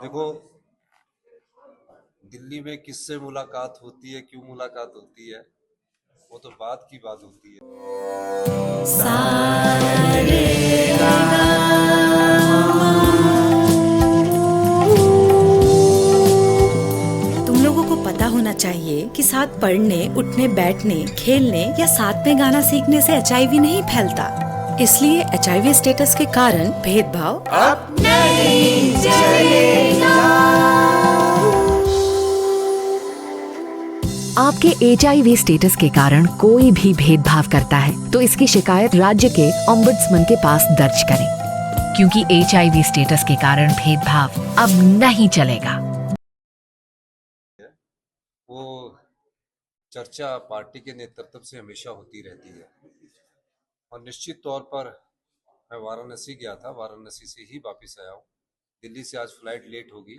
देखो, दिल्ली में किससे मुलाकात होती है, क्यों मुलाकात होती है, वो तो बात की बात होती है। तुम लोगों को पता होना चाहिए कि साथ पढ़ने, उठने, बैठने, खेलने या साथ में गाना सीखने से एचआईवी नहीं फैलता। इसलिए एचआईवी स्टेटस के कारण भेदभाव अब नहीं चलेगा। आपके एचआईवी स्टेटस के कारण कोई भी भेदभाव करता है तो इसकी शिकायत राज्य के ओम्बुड्समैन के पास दर्ज करें, क्योंकि एचआईवी स्टेटस के कारण भेदभाव अब नहीं चलेगा। वो चर्चा पार्टी के नेतृत्व से हमेशा होती रहती है और निश्चित तौर पर मैं वाराणसी गया था, वाराणसी से ही वापस आया हूँ। दिल्ली से आज फ्लाइट लेट होगी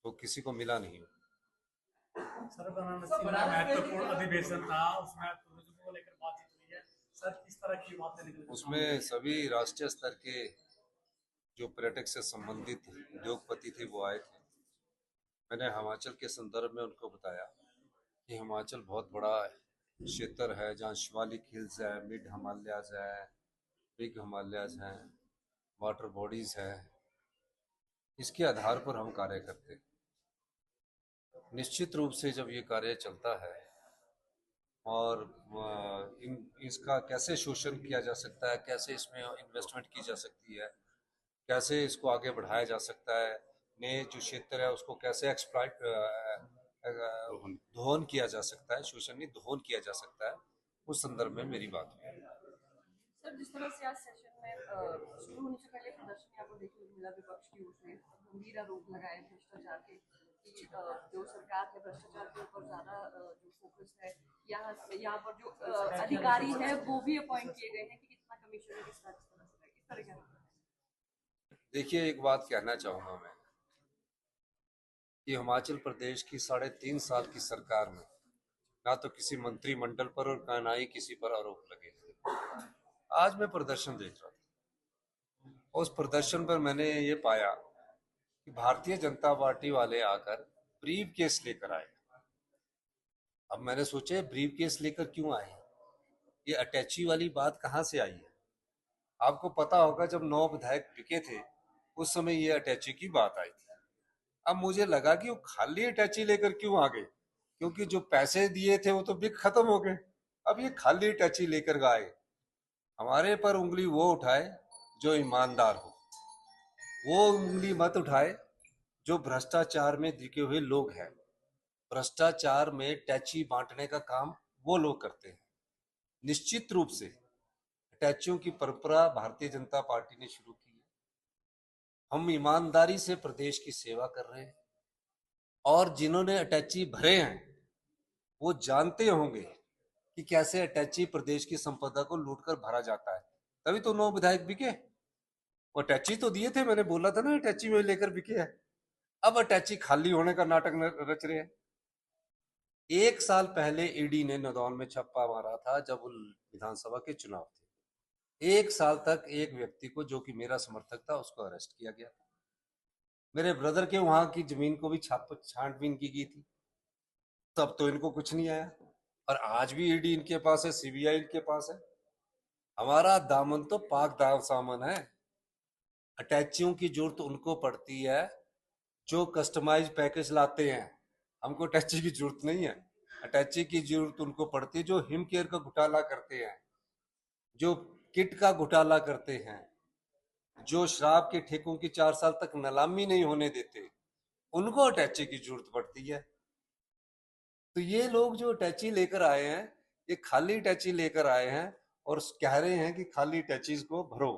तो किसी को मिला नहीं हूँ। सर, वाराणसी में महत्वपूर्ण अधिवेशन था, उसमें टूरिज्म को लेकर बातचीत हुई है। सर, किस तरह की बातें निकली उसमें सभी राष्ट्रीय स्तर के जो पर्यटक से संबंधित उद्योगपति थे वो आए थे। मैंने हिमाचल के संदर्भ में उनको बताया कि हिमाचल बहुत बड़ा क्षेत्र है जहाँ शिवालिक हिल्स है, मिड हिमालयाज है, बिग हिमालयाज हैं, वाटर बॉडीज है। इसके आधार पर हम कार्य करते हैं। निश्चित रूप से जब ये कार्य चलता है और इसका कैसे शोषण किया जा सकता है, कैसे इसमें इन्वेस्टमेंट की जा सकती है, कैसे इसको आगे बढ़ाया जा सकता है, नए जो क्षेत्र है उसको कैसे एक्सप्लॉइट दोहन किया जा सकता है, शोषण नहीं दोहन किया जा सकता है, उस संदर्भ में मेरी बात हुई। सर, जिस तरह से आज सेशन में शुरू होने से पहले प्रदर्शन आपको देखने को मिला विपक्ष की ओर से गंभीर आरोप लगाए भ्रष्टाचार के कि जो सरकार है भ्रष्टाचार के ऊपर ज्यादा जो फोकस है, यहाँ पर जो अधिकारी है वो भी अपॉइंट किए गए हैं कि कितना कमीशन किस तरह का। देखिए, एक बात कहना चाहूंगा मैं कि हिमाचल प्रदेश की 3.5 साल की सरकार में ना तो किसी मंत्रिमंडल पर और ना ही किसी पर आरोप लगे। आज मैं प्रदर्शन देख रहा था, उस प्रदर्शन पर मैंने ये पाया कि भारतीय जनता पार्टी वाले आकर ब्रीफ केस लेकर आए। अब मैंने सोचा ब्रीफ केस लेकर क्यों आए, ये अटैची वाली बात कहाँ से आई है। आपको पता होगा जब 9 विधायक बिके थे उस समय ये अटैची की बात आई थी। अब मुझे लगा कि वो खाली अटैची लेकर क्यों आ गए, क्योंकि जो पैसे दिए थे वो तो बिक खत्म हो गए। अब ये खाली अटैची लेकर आए। हमारे पर उंगली वो उठाए जो ईमानदार हो, वो उंगली मत उठाए जो भ्रष्टाचार में दिखे हुए लोग हैं। भ्रष्टाचार में टैची बांटने का काम वो लोग करते हैं। निश्चित रूप से अटैचियों की परंपरा भारतीय जनता पार्टी ने शुरू की है। हम ईमानदारी से प्रदेश की सेवा कर रहे हैं और जिन्होंने अटैची भरे हैं वो जानते होंगे कि कैसे अटैची प्रदेश की संपदा को लूटकर भरा जाता है। तभी तो 9 विधायक बिके। वो अटैची तो दिए थे, मैंने बोला था ना अटैची में लेकर बिके है। अब अटैची खाली होने का नाटक रच रहे हैं। 1 साल पहले ईडी ने नदौन में छापा मारा था जब विधानसभा के चुनाव थे। 1 साल तक एक व्यक्ति को जो कि मेरा समर्थक था उसको अरेस्ट किया गया था। मेरे ब्रदर के वहां की जमीन को भी छानबीन की गई थी, तब तो इनको कुछ नहीं आया। और आज भी ईडी इनके पास है, सीबीआई इनके पास है। हमारा दामन तो पाक सामन है। अटैचियों की जरूरत उनको पड़ती है जो कस्टमाइज पैकेज लाते हैं। हमको अटैची की जरूरत नहीं है। अटैची की जरूरत उनको पड़ती है जो हिम केयर का घोटाला करते हैं, जो किट का घोटाला करते हैं, जो शराब के ठेकों की 4 साल तक नीलामी नहीं होने देते, उनको अटैची की जरूरत पड़ती है। तो ये लोग जो अटैची लेकर आए हैं, ये खाली अटैची लेकर आए हैं और कह रहे हैं कि खाली अटैचीज को भरो।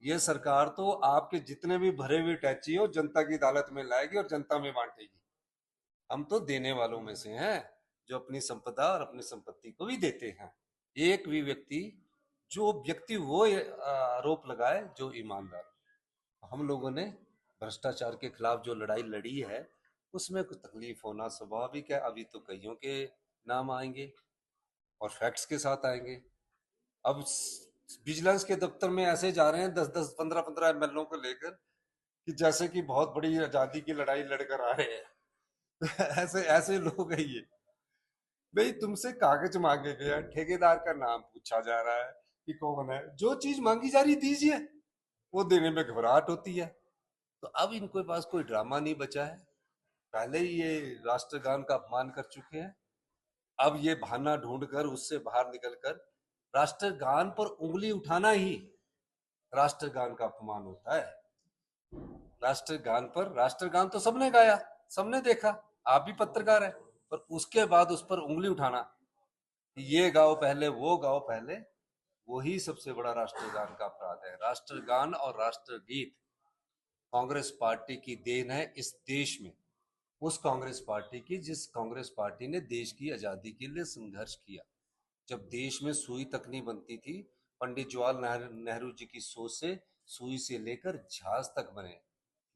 ये सरकार तो आपके जितने भी भरे हुए टैची हो जनता की अदालत में लाएगी और जनता में बांटेगी। हम तो देने वालों में से हैं जो अपनी संपदा और अपनी संपत्ति को भी देते हैं। एक भी व्यक्ति वो आरोप लगाए जो ईमानदार। हम लोगों ने भ्रष्टाचार के खिलाफ जो लड़ाई लड़ी है उसमें कुछ तकलीफ होना स्वाभाविक है। अभी तो कईयों के नाम आएंगे और फैक्ट्स के साथ आएंगे। अब विजिलेंस के दफ्तर में ऐसे जा रहे हैं 10-10, 15-15 एमएलओ को लेकर कि जैसे कि बहुत बड़ी आजादी की लड़ाई लड़कर आ रहे हैं। ऐसे ऐसे लोग हैं ये। भाई तुमसे कागज मांगे गए हैं, ठेकेदार का नाम पूछा जा रहा है कि कौन है, जो चीज मांगी जा रही दीजिए, वो देने में घबराहट होती है। तो अब इनके पास कोई ड्रामा नहीं बचा है। पहले ही ये राष्ट्रगान का अपमान कर चुके हैं, अब ये बहाना ढूंढकर उससे बाहर निकलकर राष्ट्रगान पर उंगली उठाना ही राष्ट्रगान का अपमान होता है। राष्ट्रगान पर, राष्ट्रगान तो सबने गाया, सबने देखा, आप भी पत्रकार है, पर उसके बाद उस पर उंगली उठाना, ये गाओ पहले, वो गाओ पहले, वही सबसे बड़ा राष्ट्रगान का अपराध है। राष्ट्रगान और राष्ट्रगीत कांग्रेस पार्टी की देन है इस देश में, उस कांग्रेस पार्टी की जिस कांग्रेस पार्टी ने देश की आजादी के लिए संघर्ष किया। जब देश में सुई तक नहीं बनती थी, पंडित जवाहरलाल नेहरू जी की सोच से सुई से लेकर जहाज तक बने,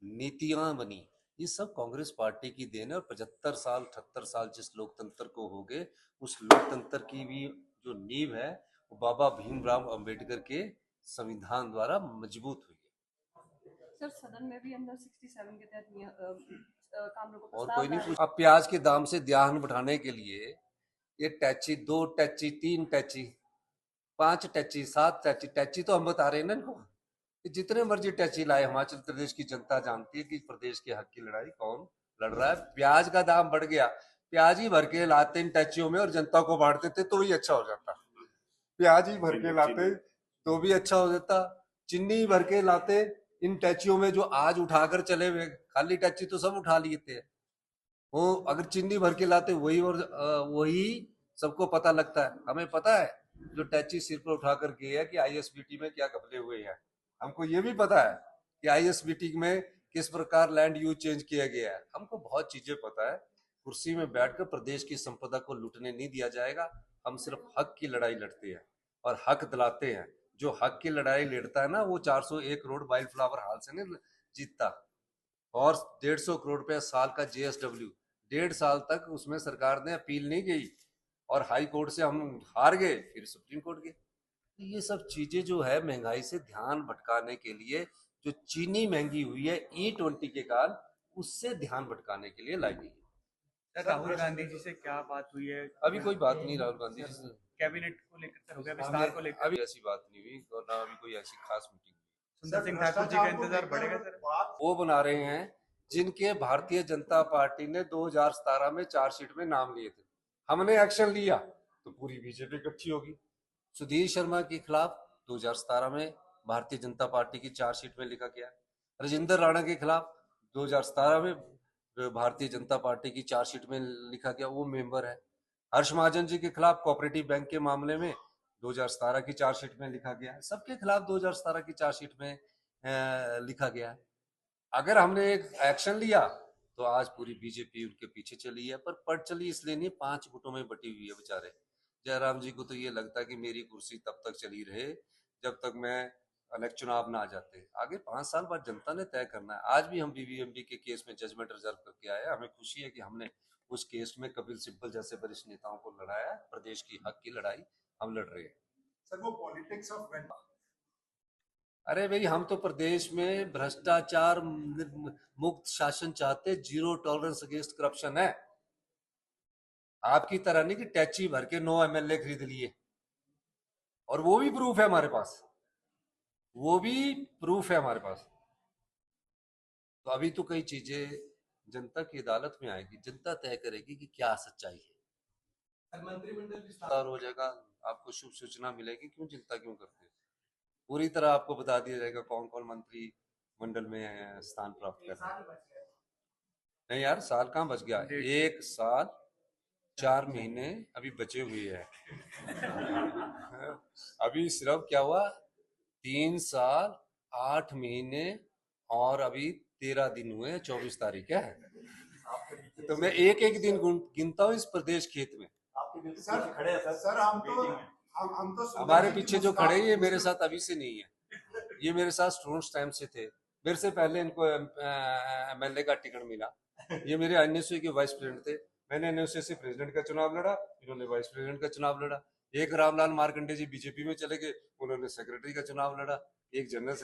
नीतियां बनी, ये सब कांग्रेस पार्टी की देन है। और 75 साल 78 साल जिस लोकतंत्र को हो गए, उस लोकतंत्र की भी जो नींव है वो बाबा भीमराव अंबेडकर के संविधान द्वारा मजबूत हुई है। सर सदन में भी अंदर 67 के तहत कानूनों को और प्रस्ताव कोई नहीं ला रहे पूछ। अब प्याज के दाम से ध्यान बढ़ाने के लिए ये टैची, 2 टैची, 3 टैची, 5 टैची, 7 टैची, टैची तो हम बता रहे हैं ना इनको कि जितने मर्जी टैची लाए, हिमाचल प्रदेश की जनता जानती है कि प्रदेश के हक की लड़ाई कौन लड़ रहा है। प्याज का दाम बढ़ गया, प्याज ही भर के लाते इन टैचियों में और जनता को बांटते थे तो ही अच्छा हो जाता। प्याज ही भर के लाते तो भी अच्छा हो जाता, चीनी भर के लाते इन टैचियों में जो आज उठाकर चले हुए, खाली टैची तो सब उठा लिए थे, वो अगर चीनी भर के लाते वही, और वही सबको पता लगता है। हमें पता है जो टैची सिर पर उठाकर गए है कि आईएसबीटी में क्या घपले हुए हैं, हमको ये भी पता है कि आईएसबीटी में किस प्रकार लैंड यूज चेंज किया गया है, हमको बहुत चीजें पता है। कुर्सी में बैठकर प्रदेश की संपदा को लूटने नहीं दिया जाएगा। हम सिर्फ हक की लड़ाई लड़ते हैं और हक दिलाते हैं। जो हक की लड़ाई लड़ता है ना, वो 401 करोड़ वाइल्ड फ्लावर हाल से नहीं जीतता, और 150 करोड़ रुपया साल का जेएसडब्ल्यू, 1.5 साल तक उसमें सरकार ने अपील नहीं की और हाई कोर्ट से हम हार गए, फिर सुप्रीम कोर्ट गए। ये सब चीजें जो है महंगाई से ध्यान भटकाने के लिए, जो चीनी महंगी हुई है E20 के कारण, उससे ध्यान भटकाने के लिए लाई गई है। सर राहुल गांधी जी से क्या बात हुई है? अभी कोई बात नहीं राहुल गांधी जी से, कैबिनेट को लेकर सर हो गया, विस्तार को लेकर अभी ऐसी बात नहीं हुई और ना अभी कोई ऐसी खास मीटिंग हुई। सुंदर सिंह ठाकुर जी का इंतजार बढ़ेगा सर? वो बना रहे हैं जिनके भारतीय जनता पार्टी ने 2017 में चार्जशीट में नाम लिए थे, हमने एक्शन लिया तो पूरी बीजेपी इकट्ठी होगी। सुधीर शर्मा के खिलाफ 2017 में भारतीय जनता पार्टी की चार्जशीट में लिखा गया, राजेंद्र राणा के खिलाफ 2017 में भारतीय जनता पार्टी की चार्जशीट में लिखा गया, वो मेंबर है। हर्ष महाजन जी के खिलाफ कोऑपरेटिव बैंक के मामले में 2017 की चार्जशीट में लिखा गया है, सबके खिलाफ 2017 की चार्जशीट में लिखा गया है। अगर हमने एक एक्शन लिया तो आज पूरी बीजेपी उनके पीछे चली है, पर पट चली इसलिए नहीं, 5 गुटों में बटी हुई है बेचारे। जयराम जी को तो ये लगता है कि मेरी कुर्सी तब तक चली रहे जब तक मैं चुनाव ना आ जाते, आगे 5 साल बाद जनता ने तय करना है। आज भी हम बीबीएमबी के केस में जजमेंट रिजर्व करके आए, हमें खुशी है कि हमने उस केस में कपिल सिब्बल जैसे वरिष्ठ नेताओं को लड़ाया, प्रदेश की हक की लड़ाई हम लड़ रहे हैं। सर वो पॉलिटिक्स ऑफ वेल्थ, अरे भाई हम तो प्रदेश में भ्रष्टाचार मुक्त शासन चाहते, 0 टॉलरेंस अगेंस्ट करप्शन है। आपकी तरह नहीं कि टैची भर के 9 एमएलए खरीद लिए, और वो भी प्रूफ है हमारे पास, वो भी प्रूफ है हमारे पास। तो अभी तो कई चीजें जनता की अदालत में आएगी, जनता तय करेगी कि क्या सच्चाई है। मंत्रिमंडल विस्तार हो जाएगा, आपको शुभ सूचना मिलेगी, क्यों चिंता क्यों करते हैं। पूरी तरह आपको बता दिया जाएगा कौन कौन मंत्री मंडल में स्थान प्राप्त कर रहे हैं। नहीं यार, साल कहाँ बच गया, 1 साल 4 महीने अभी बचे हुए हैं। अभी सिर्फ क्या हुआ, 3 साल 8 महीने और अभी 13 दिन हुए, 24 तारीख है। तो मैं एक एक दिन गिनता हूँ इस प्रदेश खेत में। सर खड़े हैं सर, हम तो हमारे पीछे जो खड़े हैं ये मेरे साथ अभी से नहीं है, ये मेरे साथ स्टूडेंट्स टाइम से थे, मेरे से पहले इनको एमएलए का टिकट मिला। ये मेरे एनएसयू के वाइस प्रेसिडेंट थे, मैंने एनएसयू से प्रेसिडेंट का चुनाव लड़ा, इन्होंने वाइस प्रेसिडेंट का चुनाव लड़ा। एक रामलाल मार्कंडे जी बीजेपी में चले गए, उन्होंने सेक्रेटरी का चुनाव लड़ा। एक जनरल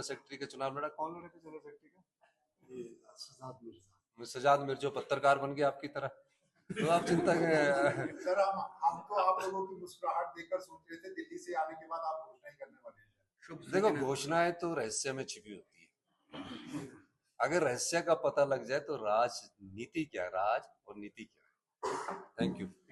सेक्रेटरी का चुनाव लड़ा, कौन लड़ा था जनरल सेक्रेटरी का? सजाद मिर्जा जो पत्रकार बन गया आपकी तरह। तो आप चिंता करें। सर हम तो आप लोगों की मुस्कुराहट देखकर सोच रहे थे दिल्ली से आने के बाद आप घोषणा ही करने वाले हैं। देखो, घोषणाएं तो रहस्य में छिपी होती है। अगर रहस्य का पता लग जाए तो राजनीति क्या, राज और नीति क्या है। Thank you.